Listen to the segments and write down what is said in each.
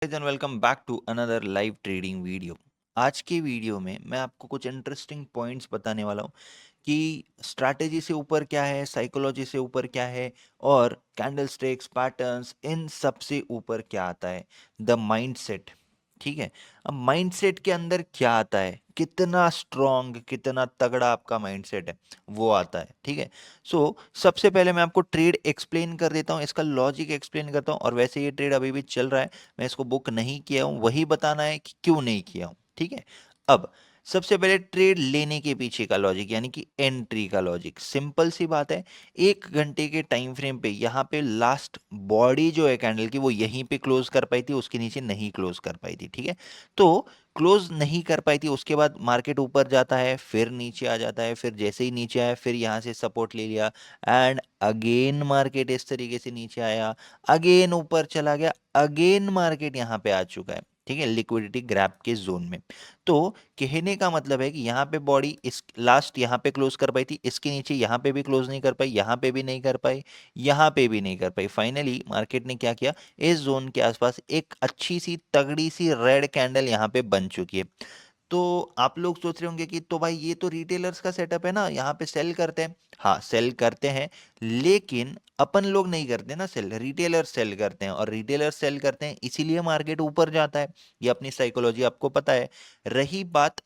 And welcome back to another live trading video. आज के video में मैं आपको कुछ इंटरेस्टिंग पॉइंट्स बताने वाला हूँ कि स्ट्रैटेजी से ऊपर क्या है, साइकोलॉजी से ऊपर क्या है और कैंडलस्टिक्स पैटर्न्स इन सब से ऊपर क्या आता है, द माइंडसेट। ठीक है, अब माइंडसेट के अंदर क्या आता है, कितना स्ट्रॉन्ग कितना तगड़ा आपका माइंडसेट है वो आता है। ठीक है, सो सबसे पहले मैं आपको ट्रेड एक्सप्लेन कर देता हूँ, इसका लॉजिक एक्सप्लेन करता हूँ। और वैसे ये ट्रेड अभी भी चल रहा है, मैं इसको बुक नहीं किया हूँ, वही बताना है कि क्यों नहीं किया हूँ। ठीक है, अब सबसे पहले ट्रेड लेने के पीछे का लॉजिक यानी कि एंट्री का लॉजिक सिंपल सी बात है। 1 घंटे के टाइम फ्रेम पे यहाँ पे लास्ट बॉडी जो है कैंडल की वो यहीं पे क्लोज कर पाई थी, उसके नीचे नहीं क्लोज कर पाई थी। ठीक है, तो क्लोज नहीं कर पाई थी, उसके बाद मार्केट ऊपर जाता है, फिर नीचे आ जाता है, फिर जैसे ही नीचे आया फिर यहाँ से सपोर्ट ले लिया एंड अगेन मार्केट इस तरीके से नीचे आया, अगेन ऊपर चला गया, अगेन मार्केट यहाँ पे आ चुका है। ठीक है, लिक्विडिटी ग्रैब के जोन में। तो कहने का मतलब है कि यहाँ पे बॉडी इस लास्ट यहाँ पे क्लोज कर पाई थी, इसके नीचे यहाँ पे भी क्लोज नहीं कर पाई, यहाँ पे भी नहीं कर पाई, यहाँ पे भी नहीं कर पाई। फाइनली मार्केट ने क्या किया, इस जोन के आसपास एक अच्छी सी तगड़ी सी रेड कैंडल यहाँ पे बन चुकी है। तो आप लोग सोच रहे होंगे कि तो भाई ये तो रिटेलर्स का सेटअप है ना, यहाँ पे सेल करते हैं। हाँ सेल करते हैं, लेकिन अपन लोग नहीं करते ना सेल, रिटेलर सेल करते हैं। और रिटेलर सेल करते हैं इसीलिए मार्केट ऊपर जाता है, ये अपनी साइकोलॉजी आपको पता है। रही बात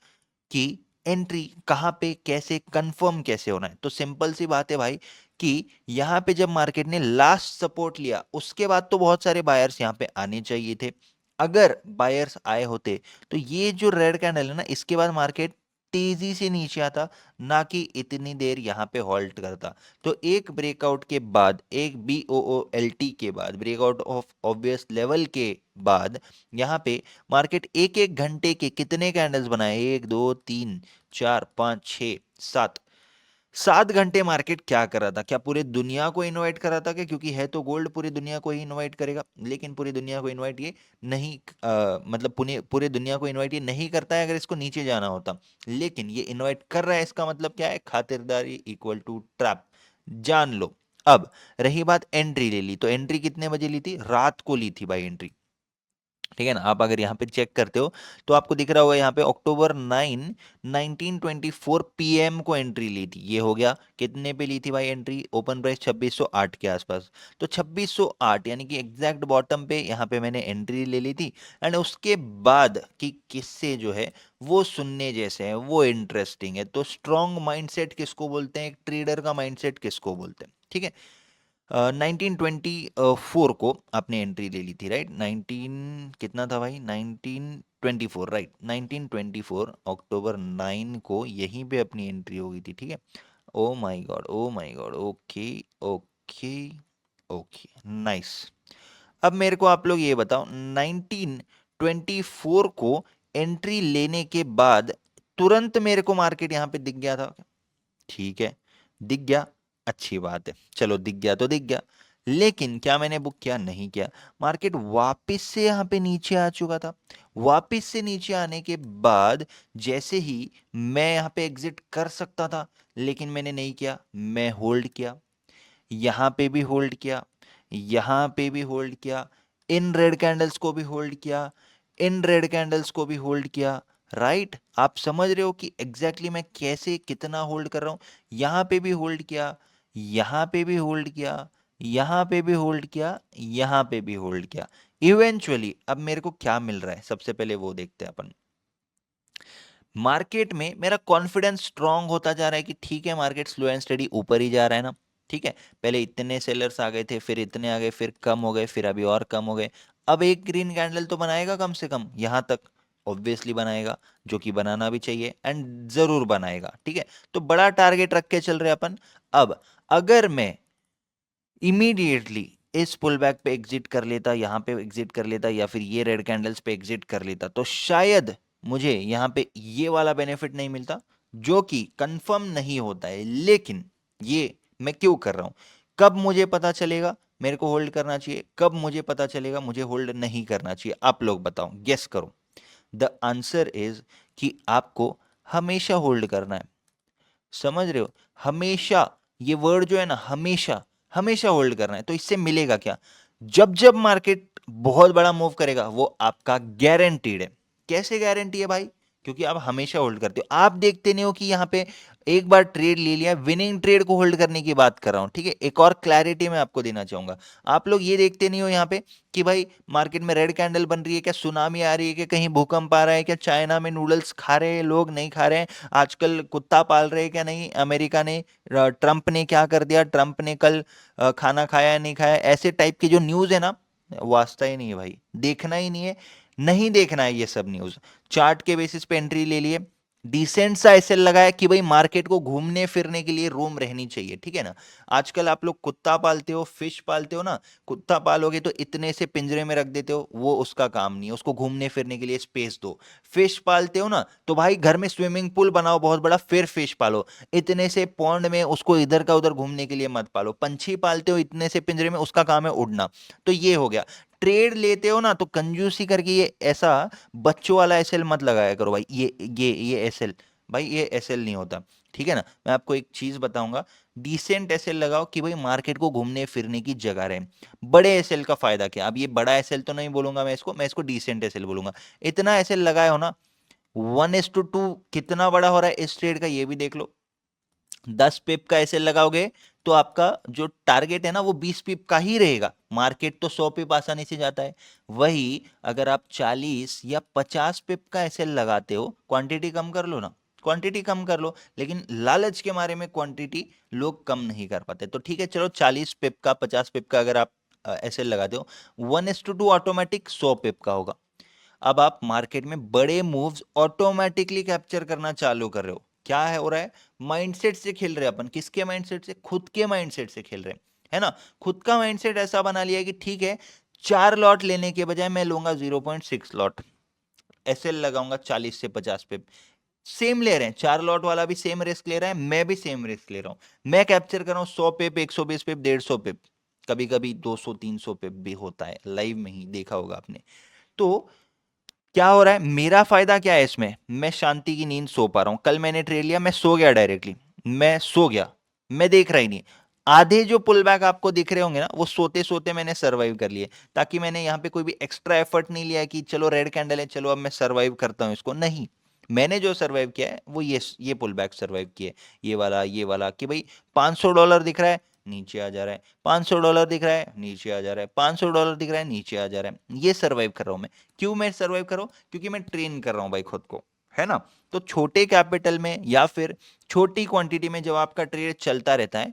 कि एंट्री कहाँ पे कैसे कंफर्म कैसे होना है, तो सिंपल सी बात है भाई कि यहाँ पे जब मार्केट ने लास्ट सपोर्ट लिया उसके बाद तो बहुत सारे बायर्स यहाँ पे आने चाहिए थे। अगर बायर्स आए होते तो ये जो रेड कैंडल है ना, इसके बाद मार्केट तेजी से नीचे आता, ना कि इतनी देर यहाँ पे हॉल्ट करता। तो एक ब्रेकआउट के बाद, एक BOOLT के बाद, ब्रेकआउट ऑफ ऑब्वियस लेवल के बाद यहाँ पे मार्केट एक एक घंटे के कितने कैंडल्स बनाए, 1 2 3 4 5 6 7, 7 घंटे मार्केट क्या कर रहा था? क्या पूरे दुनिया को इनवाइट कर रहा था क्या? क्योंकि है तो गोल्ड, पूरी दुनिया को ही इनवाइट करेगा। लेकिन पूरी दुनिया को इनवाइट ये नहीं मतलब पूरे पूरे दुनिया को इनवाइट ये नहीं करता है अगर इसको नीचे जाना होता। लेकिन ये इनवाइट कर रहा है, इसका मतलब क्या है? खातिरदारी इक्वल टू ट्रैप, जान लो। अब रही बात एंट्री ले ली, तो एंट्री कितने बजे ली थी? रात को ली थी भाई एंट्री। ठीक है ना, आप अगर यहाँ पे चेक करते हो तो आपको दिख रहा होगा यहाँ पे October 9 1924 PM को एंट्री ली थी। ये हो गया, कितने पे ली थी भाई एंट्री? ओपन प्राइस 2608 के आसपास। तो 2608 यानी कि एग्जैक्ट बॉटम पे यहाँ पे मैंने एंट्री ले ली थी। एंड उसके बाद कि किससे जो है वो सुनने जैसे है, वो इंटरेस्टिंग है। तो स्ट्रॉन्ग माइंडसेट किसको बोलते हैं, एक ट्रेडर का माइंडसेट किसको बोलते हैं? ठीक है, 1924 को आपने एंट्री ले ली थी, राइट? 19 कितना था भाई, 1924, राइट? 1924 October 9 को यहीं पे अपनी एंट्री हो गई थी। ठीक है, oh my God, oh my God, okay okay okay, nice. अब मेरे को आप लोग ये बताओ, 1924 को एंट्री लेने के बाद तुरंत मेरे को मार्केट यहाँ पे दिख गया था? ठीक है, दिख गया, अच्छी बात है, चलो दिख गया तो दिख गया। लेकिन क्या मैंने बुक किया? नहीं किया। मार्केट वापस से यहाँ पे नीचे आ चुका था। वापस से नीचे आने के बाद जैसे ही मैं यहाँ पे एग्जिट कर सकता था, लेकिन मैंने नहीं किया, मैं होल्ड किया। यहाँ पे भी होल्ड किया, यहाँ पे भी होल्ड किया, इन रेड कैंडल्स को भी होल्ड किया, इन रेड कैंडल्स को भी होल्ड किया। राइट, आप समझ रहे हो कि एग्जैक्टली मैं कैसे कितना होल्ड कर रहा हूं? यहाँ पे भी होल्ड किया, यहाँ पे भी होल्ड किया, यहाँ पे भी होल्ड किया, यहाँ पे भी होल्ड किया। इवेंचुअली अब मेरे को क्या मिल रहा है, सबसे पहले वो देखते हैं अपन। मार्केट में मेरा कॉन्फिडेंस स्ट्रांग होता जा रहा है कि ठीक है मार्केट स्लो एंड स्टडी ऊपर ही जा रहा है ना। ठीक है, पहले इतने सेलर्स आ गए थे, फिर इतने आ गए, फिर कम हो गए, फिर अभी और कम हो गए। अब एक ग्रीन कैंडल तो बनाएगा कम से कम यहाँ तक, ऑब्वियसली बनाएगा, जो कि बनाना भी चाहिए एंड जरूर बनाएगा। ठीक है, तो बड़ा टारगेट रख के चल रहे अपन। अब अगर मैं इमीडिएटली इस पुल बैक पे एग्जिट कर लेता, यहाँ पे एग्जिट कर लेता, या फिर ये रेड कैंडल्स पे एग्जिट कर लेता, तो शायद मुझे यहाँ पे ये वाला बेनिफिट नहीं मिलता, जो कि कंफर्म नहीं होता है। लेकिन ये मैं क्यों कर रहा हूं? कब मुझे पता चलेगा मेरे को होल्ड करना चाहिए, कब मुझे पता चलेगा मुझे होल्ड नहीं करना चाहिए? आप लोग बताओ, गेस करो। द आंसर इज कि आपको हमेशा होल्ड करना है। समझ रहे हो? हमेशा, ये वर्ड जो है ना, हमेशा, हमेशा होल्ड करना है। तो इससे मिलेगा क्या? जब जब मार्केट बहुत बड़ा मूव करेगा, वो आपका गारंटीड है। कैसे गारंटी है भाई? क्योंकि आप हमेशा होल्ड करते हो। आप देखते नहीं हो कि यहाँ पे एक बार ट्रेड ले लिया, विनिंग ट्रेड को होल्ड करने की बात कर रहा हूं, ठीक है। एक और क्लैरिटी मैं आपको देना चाहूंगा, आप लोग ये देखते नहीं हो यहाँ पे कि भाई मार्केट में रेड कैंडल बन रही है क्या, सुनामी आ रही है क्या, कहीं भूकंप आ रहा है क्या, चाइना में नूडल्स खा रहे हैं लोग, नहीं खा रहे हैं, आजकल कुत्ता पाल रहे हैं क्या, नहीं, अमेरिका ने, ट्रंप ने क्या कर दिया, ट्रंप ने कल खाना खाया नहीं खाया, ऐसे टाइप की जो न्यूज़ है ना, वास्ता ही नहीं है भाई, देखना ही नहीं है, नहीं देखना है ये सब न्यूज़। चार्ट के बेसिस पे एंट्री ले लिए, डिसेंट सा एसएल लगाया कि भाई मार्केट को घूमने फिरने के लिए रूम रहनी चाहिए, ठीक है ना। आजकल आप लोग कुत्ता पालते हो, फिश पालते हो ना, कुत्ता पालोगे तो इतने से पिंजरे में रख देते हो, वो उसका काम नहीं है, उसको घूमने फिरने के लिए स्पेस दो। फिश पालते हो ना, तो भाई घर में स्विमिंग पूल बनाओ बहुत बड़ा, फिर फिश पालो। इतने से पॉन्ड में उसको इधर का उधर घूमने के लिए मत पालो। पंछी पालते हो इतने से पिंजरे में, उसका काम है उड़ना। तो ये हो गया। ट्रेड लेते हो ना तो कंजूसी करके ये ऐसा बच्चों वाला एसएल मत लगाया करो भाई, ये एसएल, भाई ये एसएल नहीं होता, ठीक है ना। मैं आपको एक चीज बताऊंगा, डिसेंट एसएल लगाओ कि भाई मार्केट को घूमने फिरने की जगह रहे। बड़े एसएल का फायदा क्या? अब ये बड़ा एसएल तो नहीं बोलूंगा मैं इसको डिसेंट एसएल बोलूंगा। इतना एसएल लगाए हो ना, 1:2 कितना बड़ा हो रहा है इस ट्रेड का ये भी देख लो। 10 पिप का ऐसे लगाओगे तो आपका जो टारगेट है ना वो 20 पिप का ही रहेगा। मार्केट तो 100 पिप आसानी से जाता है। वही अगर आप 40 या 50 पिप का ऐसे लगाते हो, क्वांटिटी कम कर लो ना, क्वांटिटी कम कर लो, लेकिन लालच के मारे में क्वांटिटी लोग कम नहीं कर पाते। तो ठीक है चलो, 40 पिप का 50 पिप का अगर आप ऐसे लगाते हो, 1:2 ऑटोमेटिक 100 पिप का होगा। अब आप मार्केट में बड़े मूव्स ऑटोमेटिकली कैप्चर करना चालू कर रहे हो। क्या है हो रहा है? माइंडसेट से खेल रहे हैं अपन। किसके माइंडसेट से? खुद के माइंडसेट से खेल रहे हैं, है ना। खुद का माइंडसेट ऐसा बना लिया है कि ठीक है, 4 लॉट लेने के बजाय मैं लूंगा 0.6 लॉट, ऐसे लगाऊंगा 40 से 50 पे। सेम ले रहे हैं, 4 लॉट वाला भी सेम रिस्क ले रहा है, मैं भी सेम रिस्क ले रहा हूं। मैं कैप्चर कर रहा हूं 100 पिप, 120 पिप, 150 पिप, कभी कभी 200 300 पिप भी होता है, लाइव में ही देखा होगा आपने। तो क्या हो रहा है, मेरा फायदा क्या है इसमें? मैं शांति की नींद सो पा रहा हूं। कल मैंने ट्रेड लिया, मैं सो गया डायरेक्टली, मैं सो गया, मैं देख रहा ही नहीं। आधे जो पुल बैक आपको दिख रहे होंगे ना, वो सोते सोते मैंने सरवाइव कर लिए, ताकि मैंने यहाँ पे कोई भी एक्स्ट्रा एफर्ट नहीं लिया कि चलो रेड कैंडल है, चलो अब मैं सरवाइव करता हूँ इसको, नहीं। मैंने जो सरवाइव किया है वो ये पुल बैक सरवाइव किया है, ये वाला कि भाई $500 दिख रहा है, नीचे आ जा रहा है, $500 दिख रहा है, नीचे आ जा रहा है, $500 दिख रहा है, नीचे आ जा रहा है, ये सरवाइव कर रहा हूं मैं। क्यों मैं सरवाइव कर रहा हूं? क्योंकि मैं ट्रेन कर रहा हूं भाई खुद को, है ना। तो छोटे कैपिटल में या फिर छोटी क्वांटिटी में जब आपका ट्रेड चलता रहता है,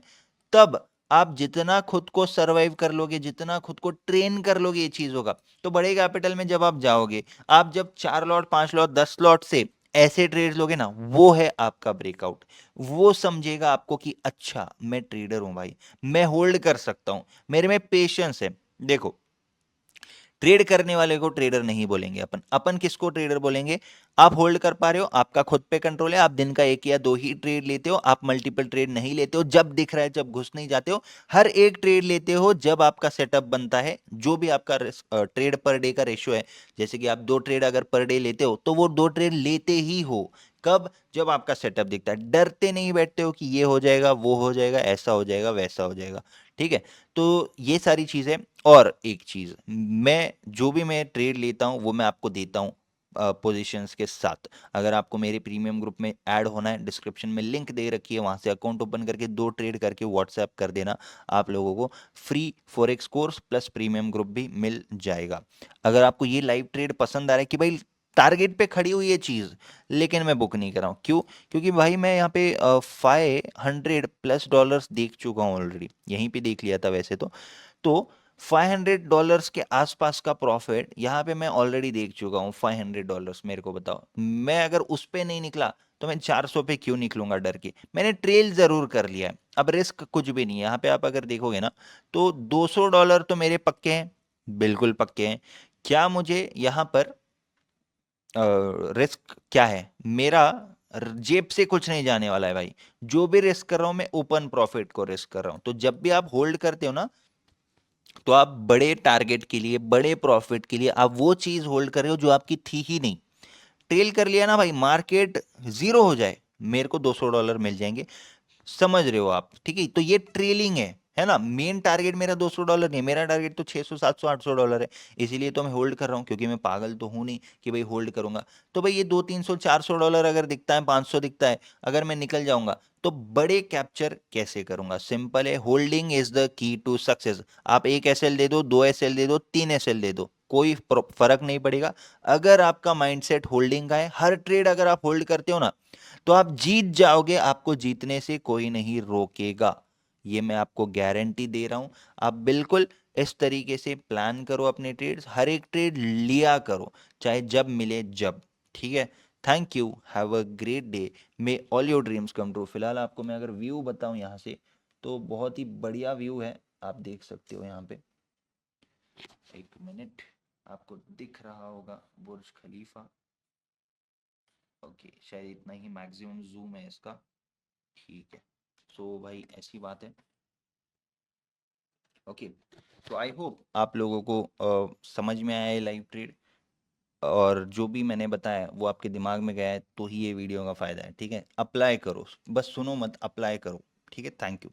तब आप जितना खुद को सरवाइव कर लोगे, जितना खुद को ट्रेन कर लोगे ये चीज होगा। तो बड़े कैपिटल में जब आप जाओगे, आप जब 4 लॉट 5 लॉट 10 लॉट से ऐसे ट्रेड लोगे ना, वो है आपका ब्रेकआउट। वो समझेगा आपको कि अच्छा मैं ट्रेडर हूं भाई, मैं होल्ड कर सकता हूं, मेरे में पेशेंस है। देखो, ट्रेड करने वाले को ट्रेडर नहीं बोलेंगे अपन, अपन किसको ट्रेडर बोलेंगे? आप होल्ड कर पा रहे हो, आपका खुद पे कंट्रोल है, आप दिन का 1 या 2 ही ट्रेड लेते हो, आप मल्टीपल ट्रेड नहीं लेते हो, जब दिख रहा है जब घुस नहीं जाते हो, हर एक ट्रेड लेते हो जब आपका सेटअप बनता है, जो भी आपका ट्रेड पर डे का रेशियो है। जैसे कि आप 2 ट्रेड अगर पर डे लेते हो तो वो 2 ट्रेड लेते ही हो। कब? जब आपका सेटअप दिखता है। डरते नहीं बैठते हो कि ये हो जाएगा, वो हो जाएगा, ऐसा हो जाएगा, वैसा हो जाएगा, ठीक है। तो ये सारी चीजें। और एक चीज, मैं जो भी मैं ट्रेड लेता हूं वो मैं आपको देता हूं पोजीशंस के साथ। अगर आपको मेरे प्रीमियम ग्रुप में ऐड होना है, डिस्क्रिप्शन में लिंक दे रखी है, वहां से अकाउंट ओपन करके 2 ट्रेड करके व्हाट्सएप कर देना, आप लोगों को free forex course plus premium group भी मिल जाएगा। अगर आपको ये लाइव ट्रेड पसंद आ रहा है कि भाई टारगेट पे खड़ी हुई ये चीज, लेकिन मैं बुक नहीं कर रहा हूँ, क्यों? क्योंकि भाई मैं यहाँ पे $500+ देख चुका हूँ ऑलरेडी, यहीं पे देख लिया था वैसे तो $500 के आसपास का प्रॉफिट यहाँ पे मैं ऑलरेडी देख चुका हूँ। $500 मेरे को बताओ, मैं अगर उस पे नहीं निकला तो मैं 400 पे क्यों निकलूंगा डर के? मैंने ट्रेल जरूर कर लिया है, अब रिस्क कुछ भी नहीं है यहाँ पे। आप अगर देखोगे ना तो $200 तो मेरे पक्के हैं, बिल्कुल पक्के हैं। क्या मुझे यहाँ पर रिस्क क्या है मेरा? जेब से कुछ नहीं जाने वाला है भाई। जो भी रिस्क कर रहा हूं मैं ओपन प्रॉफिट को रिस्क कर रहा हूं। तो जब भी आप होल्ड करते हो ना, तो आप बड़े टारगेट के लिए, बड़े प्रॉफिट के लिए आप वो चीज होल्ड कर रहे हो जो आपकी थी ही नहीं। ट्रेल कर लिया ना भाई, मार्केट जीरो हो जाए, मेरे को $200 मिल जाएंगे, समझ रहे हो आप, ठीक है। तो ये ट्रेलिंग है, है ना? मेन टारगेट मेरा $200 नहीं है, मेरा टारगेट तो 600, 700, $800 है। इसीलिए तो मैं होल्ड कर रहा हूँ, क्योंकि मैं पागल तो हूँ नहीं कि भाई होल्ड करूँगा। तो भाई ये 2, 300, $400 अगर दिखता है, 500 दिखता है, अगर मैं निकल जाऊँगा, तो बड़े कैप्चर कैसे करूँगा? सिंपल है, holding is the key to success. आप 1 एसएल दे दो, 2 एसएल दे दो, 3 एसएल दे दो, कोई फ़र्क नहीं पड़ेगा। अगर आपका माइंडसेट होल्डिंग का है, हर ट्रेड अगर आप होल्ड करते हो ना, तो आप जीत जाओगे, आपको जीतने से कोई नहीं रोकेगा। ये मैं आपको गारंटी दे रहा हूं। आप बिल्कुल इस तरीके से प्लान करो अपने ट्रेड्स, हर एक ट्रेड लिया करो, चाहे जब मिले जब। ठीक है? Thank you, have a great day, may all your dreams come true. फिलहाल आपको मैं अगर व्यू बताऊं यहाँ से, तो बहुत ही बढ़िया व्यू है, आप देख सकते हो यहाँ पे। एक मिनट, आपको दिख रहा होगा बुर्ज खलीफा। ओके, शायद इतना ही मैक्सिमम जूम है इसका। ठीक है, सो भाई ऐसी बात है। ओके, तो आई होप आप लोगों को समझ में आया है लाइव ट्रेड, और जो भी मैंने बताया वो आपके दिमाग में गया है, तो ही ये वीडियो का फ़ायदा है। ठीक है? अप्लाई करो, बस सुनो मत, अप्लाई करो। ठीक है? Thank you.